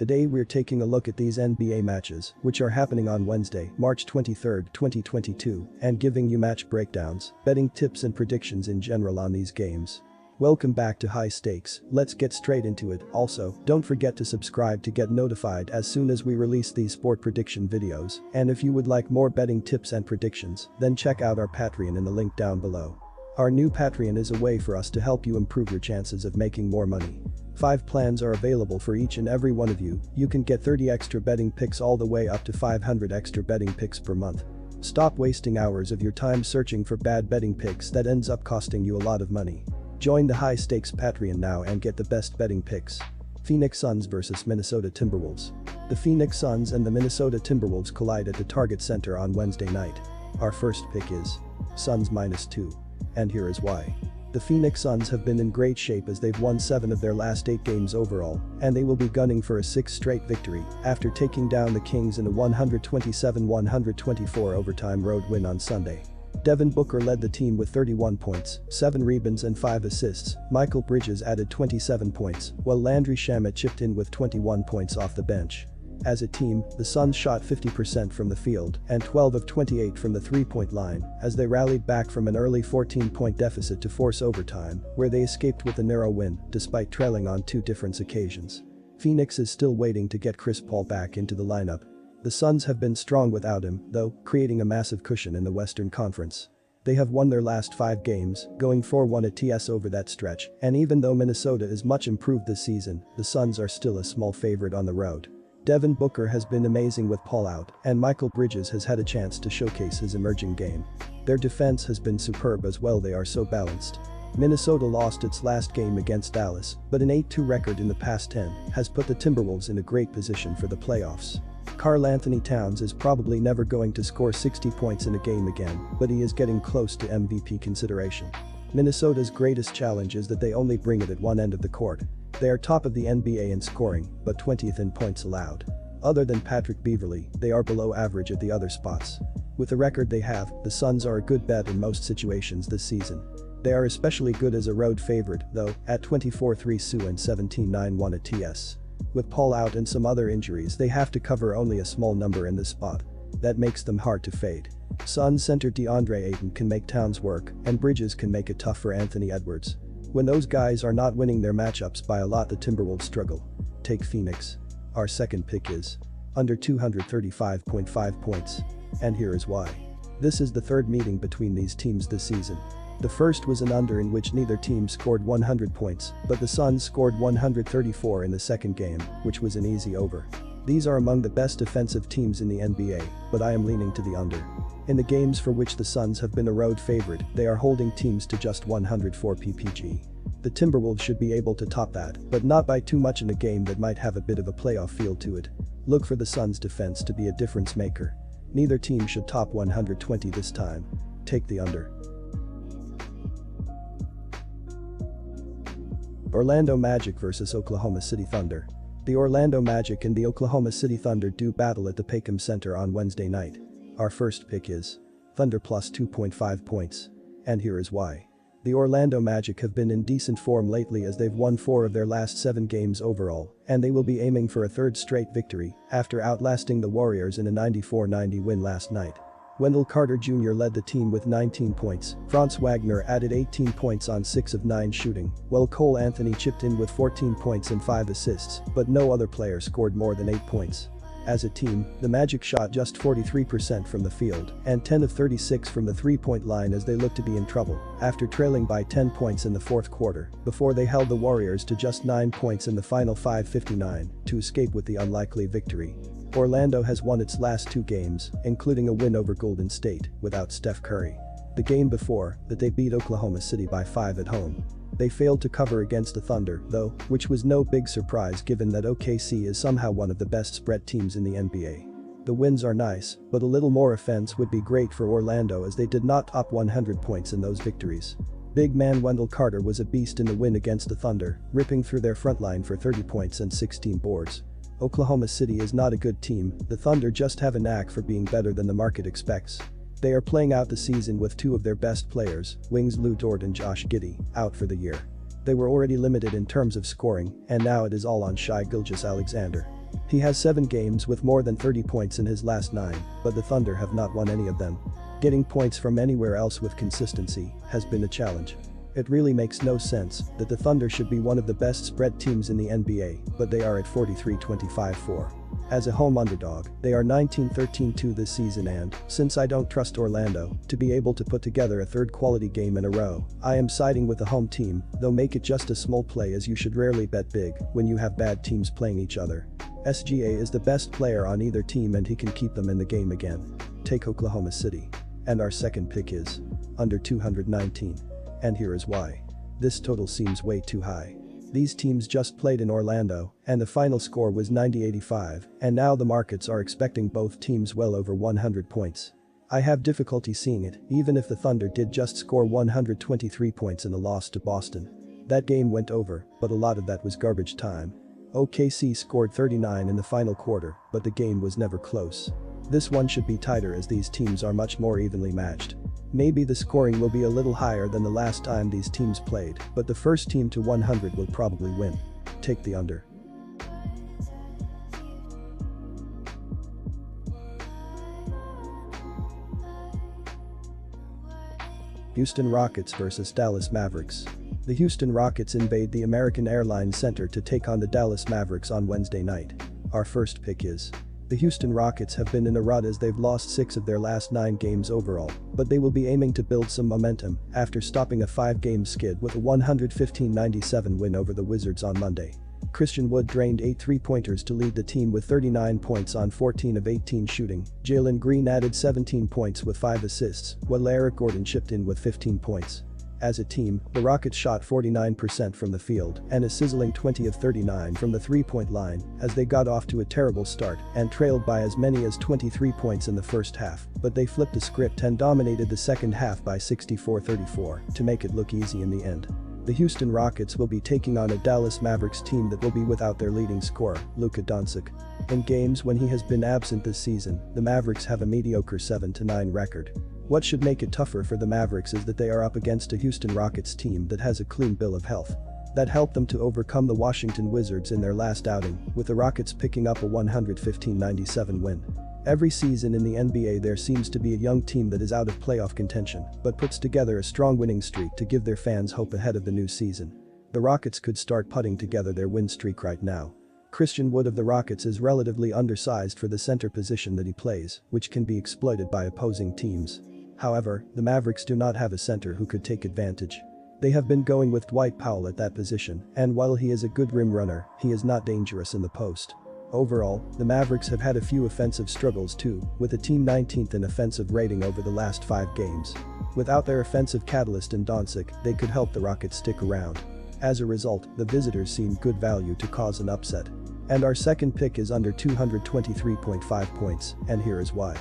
Today we're taking a look at these NBA matches, which are happening on Wednesday, March 23, 2022, and giving you match breakdowns, betting tips and predictions in general on these games. Welcome back to High Stakes, let's get straight into it. Also, don't forget to subscribe to get notified as soon as we release these sport prediction videos, and if you would like more betting tips and predictions, then check out our Patreon in the link down below. Our new Patreon is a way for us to help you improve your chances of making more money. 5 plans are available for each and every one of you. You can get 30 extra betting picks all the way up to 500 extra betting picks per month. Stop wasting hours of your time searching for bad betting picks that ends up costing you a lot of money. Join the High Stakes Patreon now and get the best betting picks. Phoenix Suns vs Minnesota Timberwolves. The Phoenix Suns and the Minnesota Timberwolves collide at the Target Center on Wednesday night. Our first pick is Suns -2. And here is why. The Phoenix Suns have been in great shape as they've won 7 of their last 8 games overall, and they will be gunning for a 6th straight victory after taking down the Kings in a 127-124 overtime road win on Sunday. Devin Booker led the team with 31 points, 7 rebounds and 5 assists. Michael Bridges added 27 points, while Landry Shamet chipped in with 21 points off the bench. As a team, the Suns shot 50% from the field and 12 of 28 from the three-point line as they rallied back from an early 14-point deficit to force overtime, where they escaped with a narrow win despite trailing on 2 different occasions. Phoenix is still waiting to get Chris Paul back into the lineup. The Suns have been strong without him, though, creating a massive cushion in the Western Conference. They have won their last 5 games, going 4-1 at TS over that stretch, and even though Minnesota is much improved this season, the Suns are still a small favorite on the road. Devin Booker has been amazing with Paul out, and Michael Bridges has had a chance to showcase his emerging game. Their defense has been superb as well, they are so balanced. Minnesota lost its last game against Dallas, but an 8-2 record in the past 10 has put the Timberwolves in a great position for the playoffs. Karl Anthony Towns is probably never going to score 60 points in a game again, but he is getting close to MVP consideration. Minnesota's greatest challenge is that they only bring it at one end of the court. They are top of the NBA in scoring, but 20th in points allowed. Other than Patrick Beverley, they are below average at the other spots. With the record they have, the Suns are a good bet in most situations this season. They are especially good as a road favorite, though, at 24-3 and 17-9-1 at TS. With Paul out and some other injuries, they have to cover only a small number in this spot. That makes them hard to fade. Suns center DeAndre Ayton can make Towns work, and Bridges can make it tough for Anthony Edwards. When those guys are not winning their matchups by a lot, the Timberwolves struggle. Take Phoenix. Our second pick is under 235.5 points. And here is why. This is the third meeting between these teams this season. The first was an under in which neither team scored 100 points, but the Suns scored 134 in the second game, which was an easy over. These are among the best defensive teams in the NBA, but I am leaning to the under. In the games for which the Suns have been a road favorite, they are holding teams to just 104 ppg. The Timberwolves should be able to top that, but not by too much in a game that might have a bit of a playoff feel to it. Look for the Suns' defense to be a difference maker. Neither team should top 120 this time. Take the under. Orlando Magic vs Oklahoma City Thunder. The Orlando Magic and the Oklahoma City Thunder do battle at the Paycom Center on Wednesday night. Our first pick is Thunder plus 2.5 points. And here is why. The Orlando Magic have been in decent form lately as they've won 4 of their last 7 games overall, and they will be aiming for a 3rd straight victory after outlasting the Warriors in a 94-90 win last night. Wendell Carter Jr. led the team with 19 points, Franz Wagner added 18 points on 6 of 9 shooting, while Cole Anthony chipped in with 14 points and 5 assists, but no other player scored more than 8 points. As a team, the Magic shot just 43% from the field and 10 of 36 from the three-point line as they looked to be in trouble after trailing by 10 points in the 4th quarter before they held the Warriors to just 9 points in the final 5:59 to escape with the unlikely victory. Orlando has won its last 2 games, including a win over Golden State, without Steph Curry. The game before that they beat Oklahoma City by 5 at home. They failed to cover against the Thunder, though, which was no big surprise given that OKC is somehow one of the best spread teams in the NBA. The wins are nice, but a little more offense would be great for Orlando as they did not top 100 points in those victories. Big man Wendell Carter was a beast in the win against the Thunder, ripping through their front line for 30 points and 16 boards. Oklahoma City is not a good team, the Thunder just have a knack for being better than the market expects. They are playing out the season with 2 of their best players, wings Lou Dort and Josh Giddey, out for the year. They were already limited in terms of scoring, and now it is all on Shai Gilgeous-Alexander. He has 7 games with more than 30 points in his last 9, but the Thunder have not won any of them. Getting points from anywhere else with consistency has been a challenge. It really makes no sense that the Thunder should be one of the best spread teams in the NBA, but they are at 43-25-4. As a home underdog, they are 19-13-2 this season and, since I don't trust Orlando to be able to put together a third quality game in a row, I am siding with the home team, though make it just a small play as you should rarely bet big when you have bad teams playing each other. SGA is the best player on either team and he can keep them in the game again. Take Oklahoma City. And our second pick is under 219. And here is why. This total seems way too high. These teams just played in Orlando, and the final score was 90-85, and now the markets are expecting both teams well over 100 points. I have difficulty seeing it, even if the Thunder did just score 123 points in a loss to Boston. That game went over, but a lot of that was garbage time. OKC scored 39 in the final quarter, but the game was never close. This one should be tighter as these teams are much more evenly matched. Maybe the scoring will be a little higher than the last time these teams played, but the first team to 100 will probably win. Take the under. Houston Rockets vs Dallas Mavericks. The Houston Rockets invade the American Airlines Center to take on the Dallas Mavericks on Wednesday night. Our first pick is the Houston Rockets have been in a rut as they've lost 6 of their last 9 games overall, but they will be aiming to build some momentum after stopping a 5-game skid with a 115-97 win over the Wizards on Monday. Christian Wood drained 8 3-pointers to lead the team with 39 points on 14 of 18 shooting. Jalen Green added 17 points with 5 assists, while Eric Gordon chipped in with 15 points. As a team, the Rockets shot 49% from the field and a sizzling 20 of 39 from the 3-point line as they got off to a terrible start and trailed by as many as 23 points in the first half, but they flipped the script and dominated the second half by 64-34 to make it look easy in the end. The Houston Rockets will be taking on a Dallas Mavericks team that will be without their leading scorer, Luka Doncic. In games when he has been absent this season, the Mavericks have a mediocre 7-9 record. What should make it tougher for the Mavericks is that they are up against a Houston Rockets team that has a clean bill of health. That helped them to overcome the Washington Wizards in their last outing, with the Rockets picking up a 115-97 win. Every season in the NBA there seems to be a young team that is out of playoff contention, but puts together a strong winning streak to give their fans hope ahead of the new season. The Rockets could start putting together their win streak right now. Christian Wood of the Rockets is relatively undersized for the center position that he plays, which can be exploited by opposing teams. However, the Mavericks do not have a center who could take advantage. They have been going with Dwight Powell at that position, and while he is a good rim runner, he is not dangerous in the post. Overall, the Mavericks have had a few offensive struggles too, with a team 19th in offensive rating over the last 5 games. Without their offensive catalyst in Doncic, they could help the Rockets stick around. As a result, the visitors seem good value to cause an upset. And our second pick is under 223.5 points, and here is why.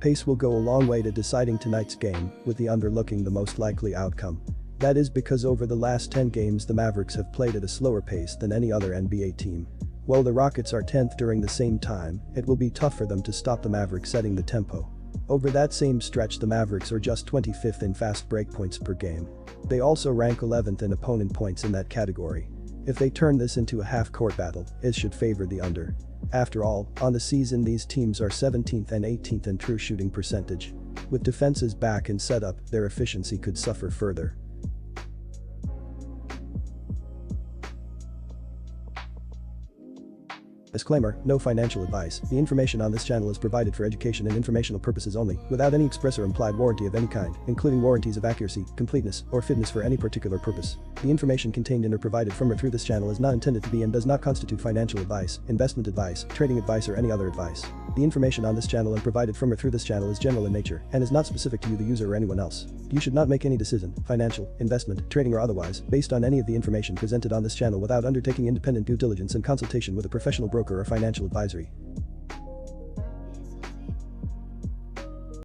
Pace will go a long way to deciding tonight's game, with the under looking the most likely outcome. That is because over the last 10 games the Mavericks have played at a slower pace than any other NBA team. While the Rockets are 10th during the same time, it will be tough for them to stop the Mavericks setting the tempo. Over that same stretch the Mavericks are just 25th in fast break points per game. They also rank 11th in opponent points in that category. If they turn this into a half-court battle, it should favor the under. After all, on the season these teams are 17th and 18th in true shooting percentage. With defenses back and set up, their efficiency could suffer further. Disclaimer, no financial advice. The information on this channel is provided for education and informational purposes only, without any express or implied warranty of any kind, including warranties of accuracy, completeness, or fitness for any particular purpose. The information contained in or provided from or through this channel is not intended to be and does not constitute financial advice, investment advice, trading advice, or any other advice. The information on this channel and provided from or through this channel is general in nature and is not specific to you the user or anyone else. You should not make any decision, financial, investment, trading or otherwise, based on any of the information presented on this channel without undertaking independent due diligence and consultation with a professional broker or financial advisory.